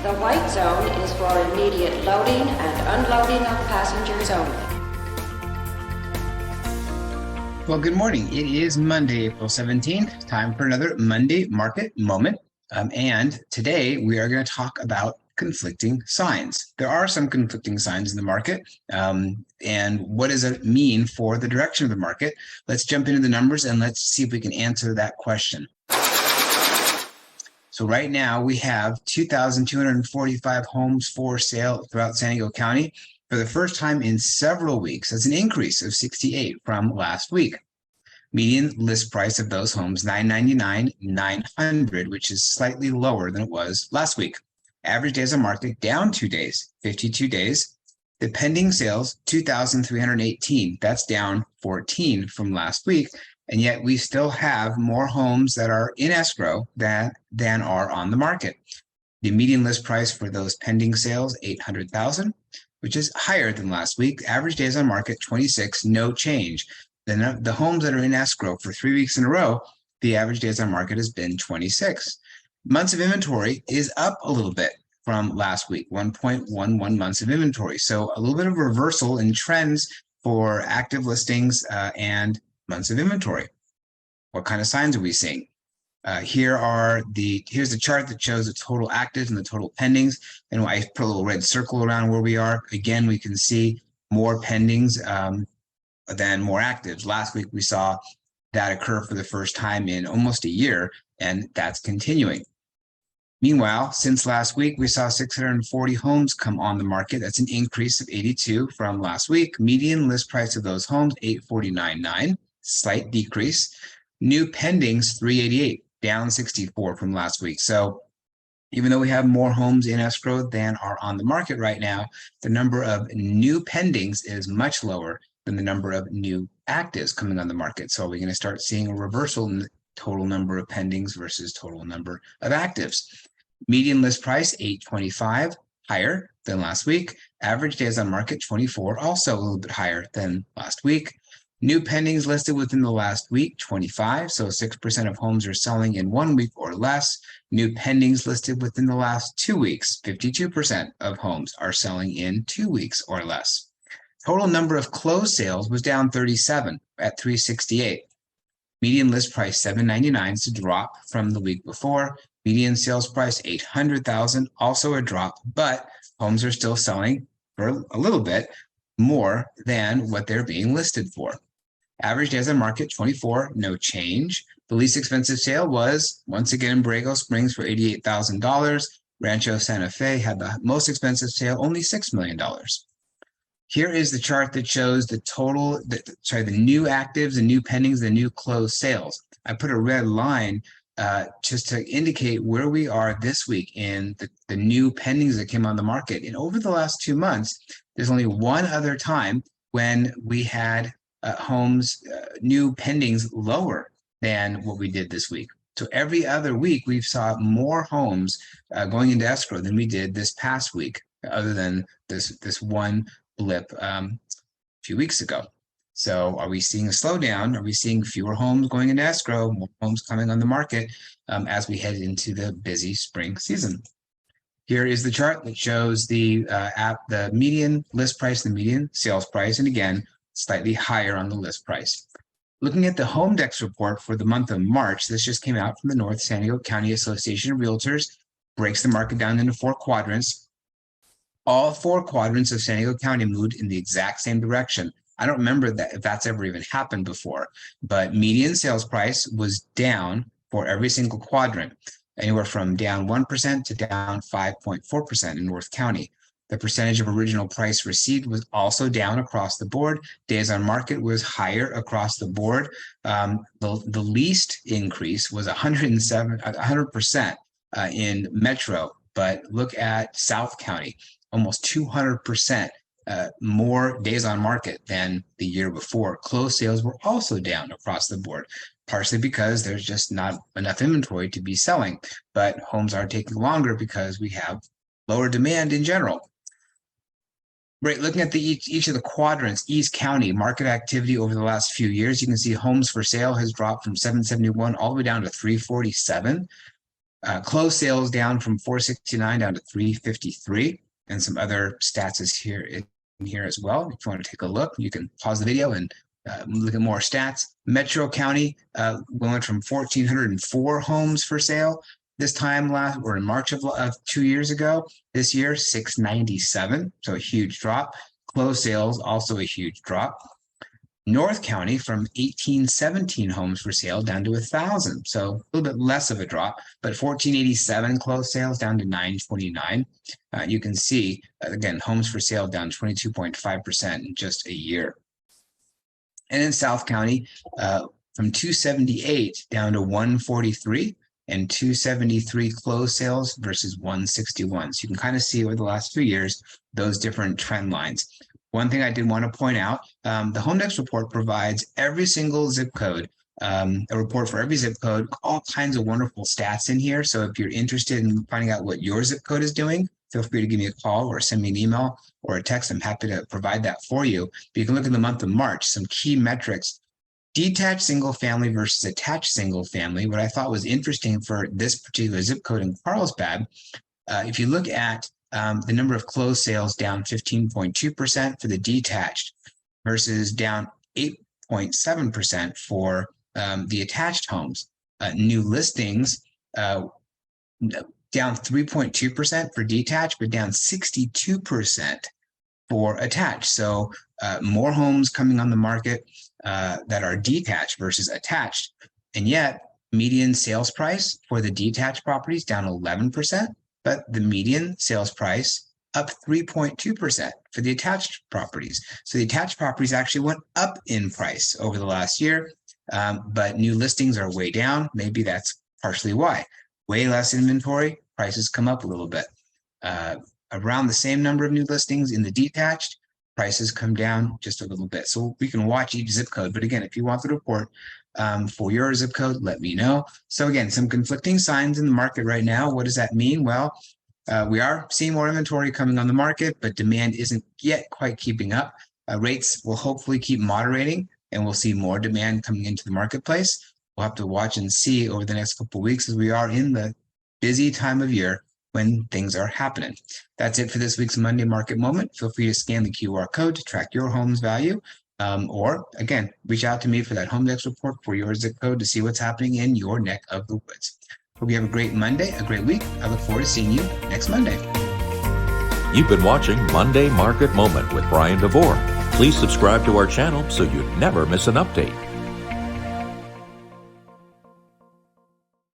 The white zone is for immediate loading and unloading of passengers only. Well, good morning. It is Monday, April 17th. Time for another Monday Market Moment. And today we are going to talk about conflicting signs. There are some conflicting signs in the market. And what does it mean for the direction of the market? Let's jump into the numbers and let's see if we can answer that question. So right now we have 2,245 homes for sale throughout San Diego County for the first time in several weeks. That's an increase of 68 from last week. Median list price of those homes, $999,900, which is slightly lower than it was last week. Average days on market down 2 days, 52 days. The pending sales, 2,318. That's down 14 from last week. And yet we still have more homes that are in escrow than are on the market. The median list price for those pending sales, $800,000, which is higher than last week. Average days on market, 26, no change. The homes that are in escrow for 3 weeks in a row, the average days on market has been 26. Months of inventory is up a little bit from last week, 1.11 months of inventory. So a little bit of reversal in trends for active listings and months of inventory. What kind of signs are we seeing? Here's the chart that shows the total actives and the total pendings. And I put a little red circle around where we are. Again, we can see more pendings than more actives. Last week, we saw that occur for the first time in almost a year, and that's continuing. Meanwhile, since last week, we saw 640 homes come on the market. That's an increase of 82 from last week. Median list price of those homes, $849,900, slight decrease. New pendings, 388, down 64 from last week. So even though we have more homes in escrow than are on the market right now, the number of new pendings is much lower than the number of new actives coming on the market. So we're going to start seeing a reversal in the total number of pendings versus total number of actives. Median list price, $825, higher than last week. Average days on market, 24, also a little bit higher than last week. New pendings listed within the last week, 25. So 6% of homes are selling in 1 week or less. New pendings listed within the last 2 weeks, 52% of homes are selling in 2 weeks or less. Total number of closed sales was down 37 at 368. Median list price, $799, is a drop from the week before. Median sales price, $800,000, also a drop, but homes are still selling for a little bit more than what they're being listed for. Average days on market, 24, no change. The least expensive sale was, once again, Borrego Springs for $88,000. Rancho Santa Fe had the most expensive sale, only $6 million. Here is the chart that shows the new actives, the new pendings, the new closed sales. I put a red line just to indicate where we are this week in the new pendings that came on the market. And over the last 2 months, there's only one other time when we had new pendings lower than what we did this week. So every other week, we've saw more homes going into escrow than we did this past week, other than this one blip a few weeks ago. So are we seeing a slowdown? Are we seeing fewer homes going into escrow, more homes coming on the market as we head into the busy spring season? Here is the chart that shows the median list price, the median sales price, and again, slightly higher on the list price. Looking at the HomeDex report for the month of March, this just came out from the North San Diego County Association of Realtors, breaks the market down into 4 quadrants. All 4 quadrants of San Diego County moved in the exact same direction. I don't remember if that's ever even happened before, but median sales price was down for every single quadrant, anywhere from down 1% to down 5.4% in North County. The percentage of original price received was also down across the board. Days on market was higher across the board. The least increase was 100% in Metro, but look at South County, almost 200% more days on market than the year before. Closed sales were also down across the board, partially because there's just not enough inventory to be selling, but homes are taking longer because we have lower demand in general. Right, looking at each of the quadrants, East County market activity over the last few years, you can see homes for sale has dropped from 771 all the way down to 347. Closed sales down from 469 down to 353, and some other stats is here in here as well. If you want to take a look, you can pause the video and look at more stats. Metro County went from 1,404 homes for sale this time last or in March of 2 years ago. This year, 697, so a huge drop. Closed sales also a huge drop. North County from 1,817 homes for sale down to 1,000, so a little bit less of a drop, but 1,487 closed sales down to 929. You can see, again, homes for sale down 22.5% in just a year. And in South County, from 278 down to 143, and 273 closed sales versus 161. So you can kind of see over the last few years, those different trend lines. One thing I did want to point out, the HomeDex report provides every single zip code, a report for every zip code, all kinds of wonderful stats in here. So if you're interested in finding out what your zip code is doing, feel free to give me a call or send me an email or a text. I'm happy to provide that for you. But you can look at the month of March, some key metrics. Detached single family versus attached single family. What I thought was interesting for this particular zip code in Carlsbad, if you look at the number of closed sales down 15.2% for the detached versus down 8.7% for the attached homes. New listings down 3.2% for detached, but down 62% for attached. So more homes coming on the market that are detached versus attached. And yet median sales price for the detached properties down 11%. But the median sales price up 3.2% for the attached properties. So the attached properties actually went up in price over the last year, but new listings are way down. Maybe that's partially why. Way less inventory, prices come up a little bit. Around the same number of new listings in the detached, prices come down just a little bit. So we can watch each zip code. But again, if you want the report, for your zip code, let me know. So again, some conflicting signs in the market right now. What does that mean? Well, we are seeing more inventory coming on the market, but demand isn't yet quite keeping up. Rates will hopefully keep moderating, and we'll see more demand coming into the marketplace. We'll have to watch and see over the next couple of weeks as we are in the busy time of year when things are happening. That's it for this week's Monday Market Moment. Feel free to scan the QR code to track your home's value. Or again, reach out to me for that HomeDex report for your zip code to see what's happening in your neck of the woods. Hope you have a great Monday, a great week. I look forward to seeing you next Monday. You've been watching Monday Market Moment with Bryan Devore. Please subscribe to our channel so you never miss an update.